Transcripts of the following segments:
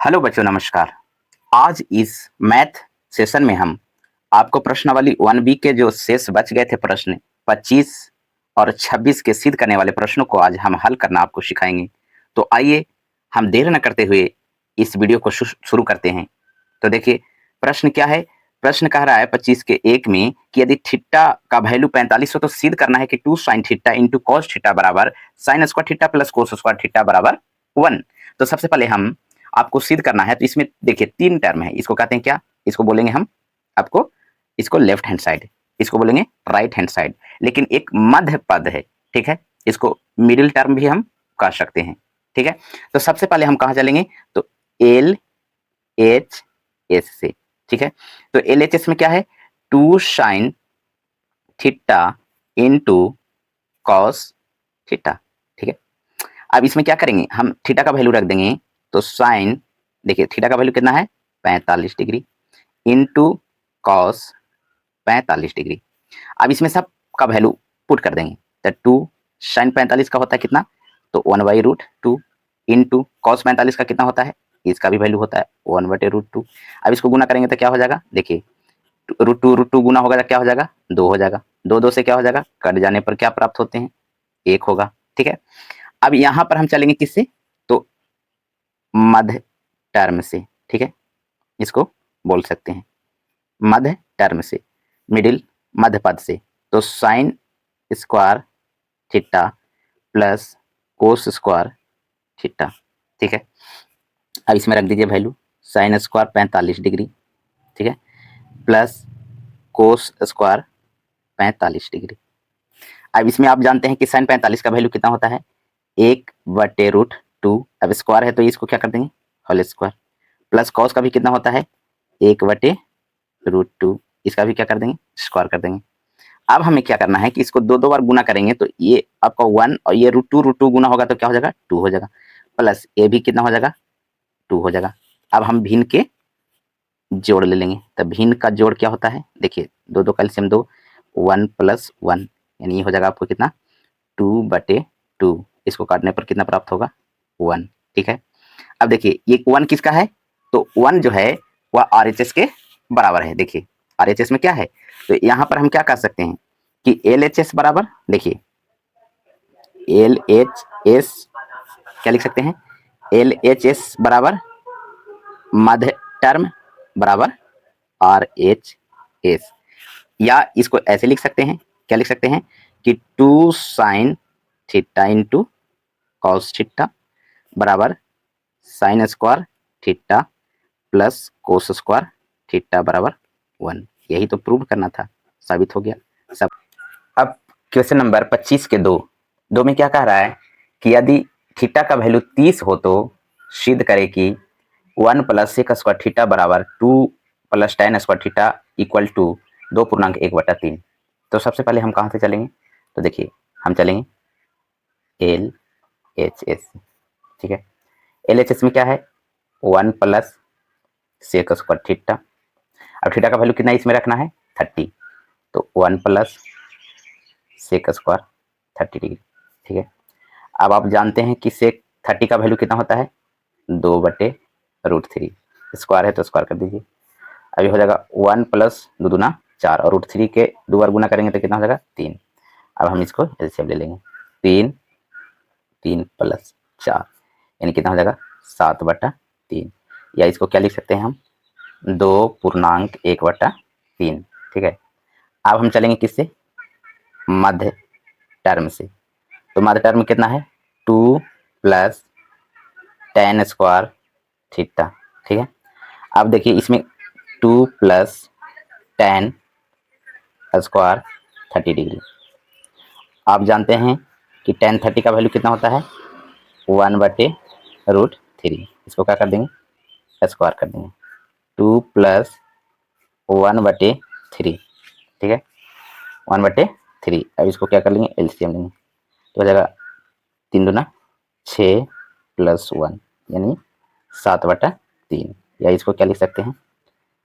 Hello बच्चों, नमस्कार। आज इस मैथ सेशन में हम आपको प्रश्नावली 1B के जो शेष बच गए थे प्रश्न 25 और 26 के सिद्ध करने वाले प्रश्नों को आज हम हल करना आपको सिखाएंगे। तो आइए हम देर न करते हुए इस वीडियो को शुरू करते हैं। तो देखिए प्रश्न क्या है। प्रश्न कह रहा है 25 के 1 में कि यदि थीटा का वैल्यू 45 हो तो सिद्ध करना है कि 2 sin theta into cos theta बराबर sin square theta plus cos square theta बराबर 1। तो सबसे पहले हम आपको सिद्ध करना है। तो इसमें देखिए 3 टर्म है। इसको कहते हैं क्या, इसको बोलेंगे हम आपको, इसको लेफ्ट हैंड साइड, इसको बोलेंगे राइट हैंड साइड। लेकिन एक मध्य पद है, ठीक है, इसको मिडिल टर्म भी हम कह सकते हैं, ठीक है। तो सबसे पहले हम कहाँ चलेंगे, तो एल एच एस से, ठीक है। तो एल एच एस में क्या है, 2 sin theta into cos theta, ठीक है। अब इसमें क्या करेंगे, हम थीटा का वैल्यू रख देंगे। तो साइन, देखिए थीटा का वैल्यू कितना है 45 डिग्री इंटू कॉस 45 डिग्री। अब इसमें सब का वैल्यू पुट कर देंगे। तो 2 साइन 45 का होता है कितना, तो 1/√2 इंटू कॉस 45 का कितना होता है, इसका भी वैल्यू होता है 1/√2। अब इसको गुना करेंगे तो क्या हो जाएगा, देखिए √2 गुना होगा तो क्या हो जाएगा, 2 हो जाएगा। 2 से क्या हो जाएगा, कट जाने पर क्या प्राप्त होते हैं, 1 होगा, ठीक है। अब यहां पर हम चलेंगे किससे, तो मध्य टर्म से, ठीक है, इसको बोल सकते हैं मध्य टर्म से, मिडिल मध्य पद से। तो sign square theta plus cos square theta, ठीक है। अब इसमें रख दीजिए वैल्यू, साइन स्क्वायर 45 डिग्री, ठीक है, प्लस कोस स्क्वायर 45 डिग्री। अब इसमें आप जानते हैं कि साइन 45 का वैल्यू कितना होता है, 1/√2। अब स्क्वायर है तो इसको क्या कर देंगे, होल स्क्वायर। प्लस कॉस का भी कितना होता है, 1/√2, इसका भी क्या कर देंगे, स्क्वायर कर देंगे। अब हमें क्या करना है कि इसको दो बार गुना करेंगे तो ये आपका 1 और ये √2 गुना होगा तो क्या हो जाएगा, 2 हो जाएगा। प्लस ये भी कितना हो जाएगा, 2 हो जाएगा। अब हम भिन्न के जोड़ ले लेंगे। तो भिन्न का जोड़ क्या होता है, देखिए 2 कैल्शियम 2, 1 + 1, यानी ये हो जाएगा आपको कितना, 2/2। इसको काटने पर कितना प्राप्त होगा, 1, ठीक है। अब देखिए ये 1 किसका है, तो 1 जो है वह RHS के बराबर है। देखिए RHS में क्या है, तो यहाँ पर हम क्या कर सकते हैं कि LHS बराबर, देखिए LHS क्या लिख सकते हैं, LHS बराबर मध्य टर्म बराबर RHS, या इसको ऐसे लिख सकते हैं, क्या लिख सकते हैं कि 2 sin theta into cos theta बराबर sine square theta plus cos square theta बराबर 1। यही तो प्रूव करना था, साबित हो गया सब। अब क्वेश्चन नंबर 25 के 2 में क्या कह रहा है कि यदि थीटा का वैल्यू 30 हो तो सिद्ध करे कि 1 + sec स्क्वायर थीटा बराबर 2 + tan square theta equal to 2.1/3। तो सबसे पहले हम कहाँ से चलेंगे, तो देखिए हम चलेंगे LHS, ठीक है। LHS में क्या है, 1 + sec स्क्वायर थीटा। अब थीटा का वैल्यू कितना इसमें रखना है, 30। तो 1 + sec स्क्वायर 30 डिग्री, ठीक है। अब आप जानते हैं कि sec 30 का वैल्यू कितना होता है, 2/√3। स्क्वायर है तो स्क्वायर कर दीजिए। अभी हो जाएगा 1 + 2 दूना 4 और √3 के 2 बार गुना करेंगे तो कितना हो जाएगा, 3। अब हम इसको एलसीएम ले लेंगे, 3 + 4 यानी कितना हो जाएगा, 7/3, या इसको क्या लिख सकते हैं हम, 2.1/3, ठीक है। अब हम चलेंगे किससे, मध्य टर्म से। तो मध्य टर्म कितना है, 2 + tan स्क्वायर थीटा, ठीक है। अब देखिए इसमें 2 + tan स्क्वायर 30 डिग्री। आप जानते हैं कि tan 30 का वैल्यू कितना होता है, 1/√3। इसको क्या कर देंगे, स्क्वायर कर देंगे, 2 + 1/3, ठीक है, 1/3। अब इसको क्या कर लेंगे, एलसीएम लेंगे। तो हो जाएगा 3 दूना 6 + 1 यानी 7/3, या इसको क्या लिख सकते हैं,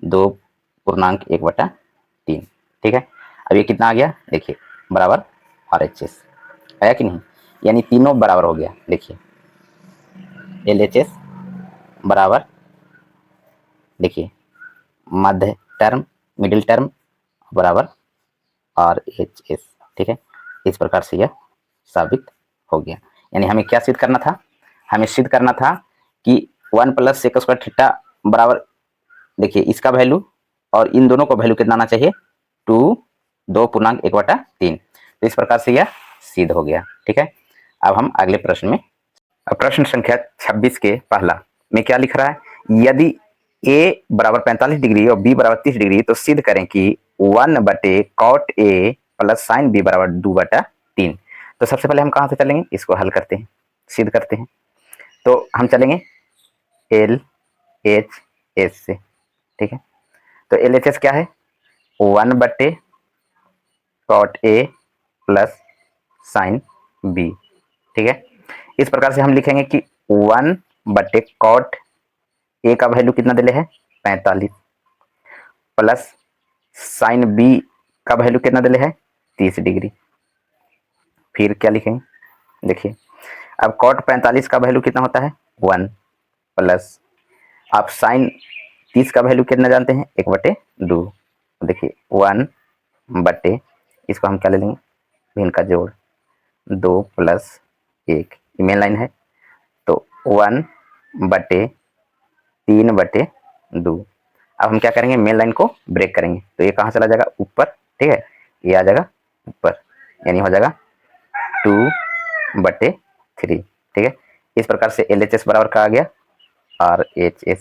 2.1/3, ठीक है। अब ये कितना आ गया, देखिए बराबर RHS आया कि नहीं, यानी तीनों बराबर हो गया। देखिए LHS बराबर देखिए मध्य टर्म, मिडिल टर्म बराबर RHS, ठीक है। इस प्रकार से यह साबित हो गया। यानी हमें क्या सिद्ध करना था? हमें सिद्ध करना था कि 1 + sec स्क्वायर थीटा बराबर, देखिए इसका वैल्यू और इन दोनों का वैल्यू कितना आना चाहिए? 2.1/3। तो इस प्रकार से यह सिद्ध हो गया, ठीक है। अब हम अगले प्रश्न में, प्रश्न संख्या 26 के पहला में क्या लिख रहा है? यदि a बराबर 45 डिग्री और b बराबर 30 डिग्री तो सिद्ध करें कि 1/cot a plus sin b बराबर 2/3। तो सबसे पहले हम कहाँ से चलेंगे? इसको हल करते हैं, सिद्ध करते हैं। तो हम चलेंगे LHS से, ठीक है। तो LHS क्या है? 1/cot a plus sin b, ठीक है। इस प्रकार से हम लिखेंगे कि 1/cot a का वैल्यू कितना दिले है? 45 प्लस sin b का वैल्यू कितना दिले है? 30 डिग्री। फिर क्या लिखेंगे? देखिए अब cot 45 का वैल्यू कितना होता है? 1 प्लस आप sin 30 का वैल्यू कितना जानते हैं? 1/2। देखिए 1 बटे, इसको हम क्या ले लेंगे? भिन्न का जोड़, 2 + 1, मेन लाइन है तो 1/3/2। अब हम क्या करेंगे? मेन लाइन को ब्रेक करेंगे तो ये कहाँ चला जाएगा? ऊपर, ठीक है। ये आ जाएगा ऊपर, यानी हो जाएगा 2/3, ठीक है। इस प्रकार से LHS बराबर का आ गया RHS,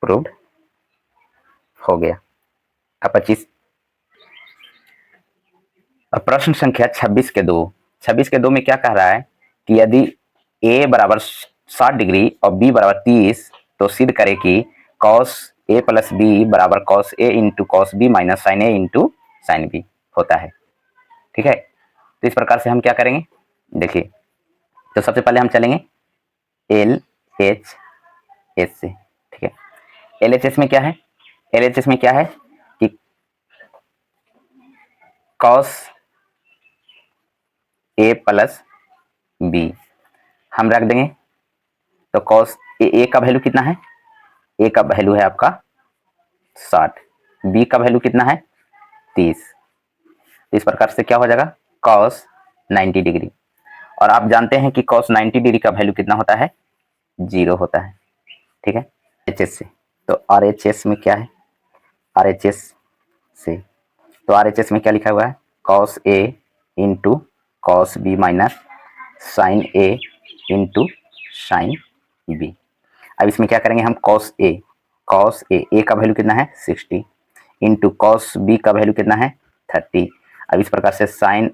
प्रूव्ड हो गया। अब 25, प्रश्न संख्या 26 के 2 में क्या कह रहा है कि यदि a बराबर 60 डिग्री और b बराबर 30 तो सिद्ध करे कि cos a प्लस b बराबर cos a into cos b minus sin a into sin b होता है, ठीक है। तो इस प्रकार से हम क्या करेंगे? देखिए तो सबसे पहले हम चलेंगे LHS से, ठीक है। LHS में क्या है? LHS में क्या है कि cos a प्लस b हम रख देंगे तो cos a का वैल्यू कितना है? a का वैल्यू है आपका 60, b का वैल्यू कितना है? 30। इस प्रकार से क्या हो जाएगा? cos 90 degree. और आप जानते हैं कि cos 90 डिग्री का वैल्यू कितना होता है? 0 होता है, ठीक है। RHS से, तो RHS में क्या है? RHS से, तो RHS में क्या लिखा हुआ है? cos a into cos b minus sin a into sin b। अब इसमें क्या करेंगे हम? cos a का वैल्यू कितना है? 60 इंटू cos b का वैल्यू कितना है? 30। अब इस प्रकार से sin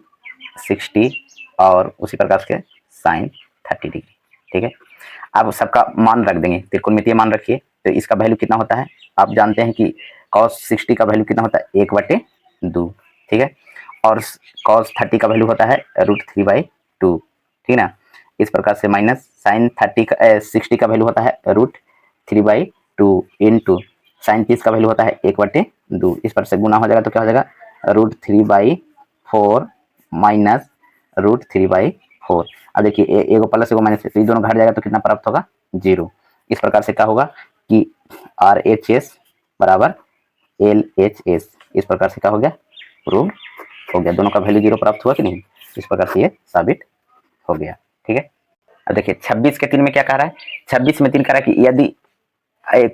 60 और उसी प्रकार से sin 30 डिग्री, ठीक है। अब सबका मान रख देंगे, त्रिकोणमितीय मान रखिए। तो इसका वैल्यू कितना होता है? आप जानते हैं कि cos 60 का वैल्यू कितना होता है? 1/2, ठीक है। और cos 30 का वैल्यू होता है √3/2, ठीक है ना। इस प्रकार से माइनस sin 60 का वैल्यू होता है √3/2 इंटू sin 30 का वैल्यू होता है 1/2। इस पर से गुना हो जाएगा तो क्या हो जाएगा? √3/4 माइनस √3/4। अब देखिए एगो प्लस एगो माइनस, ये दोनों घट जाएगा तो कितना प्राप्त होगा? 0। इस प्रकार से क्या होगा कि RHS बराबर LHS। इस प्रकार से क्या हो गया? प्रूव हो गया। दोनों का वैल्यू 0 प्राप्त हुआ कि नहीं? इस प्रकार से ये साबित हो गया, ठीक है। अब देखिए 26 के 3 में क्या कह रहा है? 26 में 3 कह रहा है कि यदि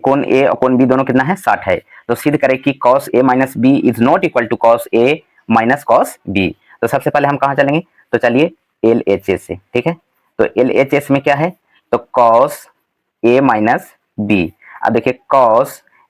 कोण ए और कोण बी दोनों कितना है? 60 है, तो सिद्ध करें कि cos a minus B is not equal to cos a minus cos b। तो सबसे पहले हम कहाँ चलेंगे? तो चलिए LHS से, ठीक है। तो LHS में क्या है? तो cos a माइनस b। अब देखिए cos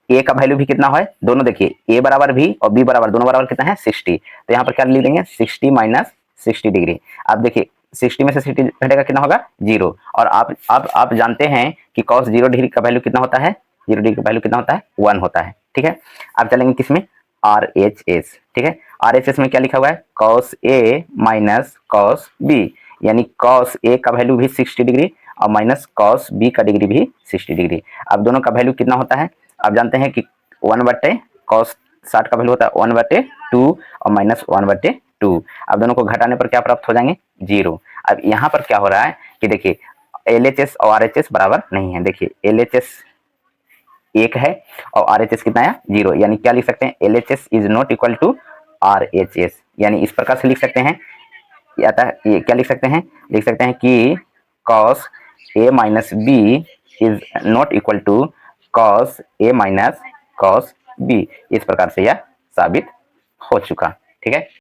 a का वैल्यू भी कितना है? दोनों देखिए a बराबर भी और b बराबर, दोनों बराबर कितना है? 60। तो यहाँ पर क्या लिख देंगे? 60 माइनस 60 डिग्री। अब देखिए 60 में से 60 घटेगा कितना होगा? 0। और आप जानते हैं कि cos 0 डिग्री का वैल्यू कितना होता है? 0 डिग्री का वैल्यू कितना होता है? 1 होता है, ठीक है। अब चलेंगे किसमें? RHS, ठीक है। RHS में क्या लिखा हुआ है? cos a minus cos b, यानी cos a का वैल्यू भी 60 डिग्री और माइनस cos b का डिग्री भी 60 डिग्री। अब दोनों का वैल्यू कितना होता है? आप जानते हैं कि 1/cos 60 का वैल्यू होता है 1/2 और माइनस 1/2। अब दोनों को घटाने पर क्या प्राप्त हो जाएंगे? 0। अब यहाँ पर क्या हो रहा है कि देखिए LHS और RHS बराबर नहीं है। देखिए LHS 1 है और RHS कितना है 0, यानी क्या लिख सकते हैं LHS is not equal to RHS, यानी इस प्रकार से लिख सकते हैं। या ये क्या लिख सकते हैं कि cos A minus B is not equal to cos A minus cos B। इस प्रकार से यह साबित हो चुका। ठीक है।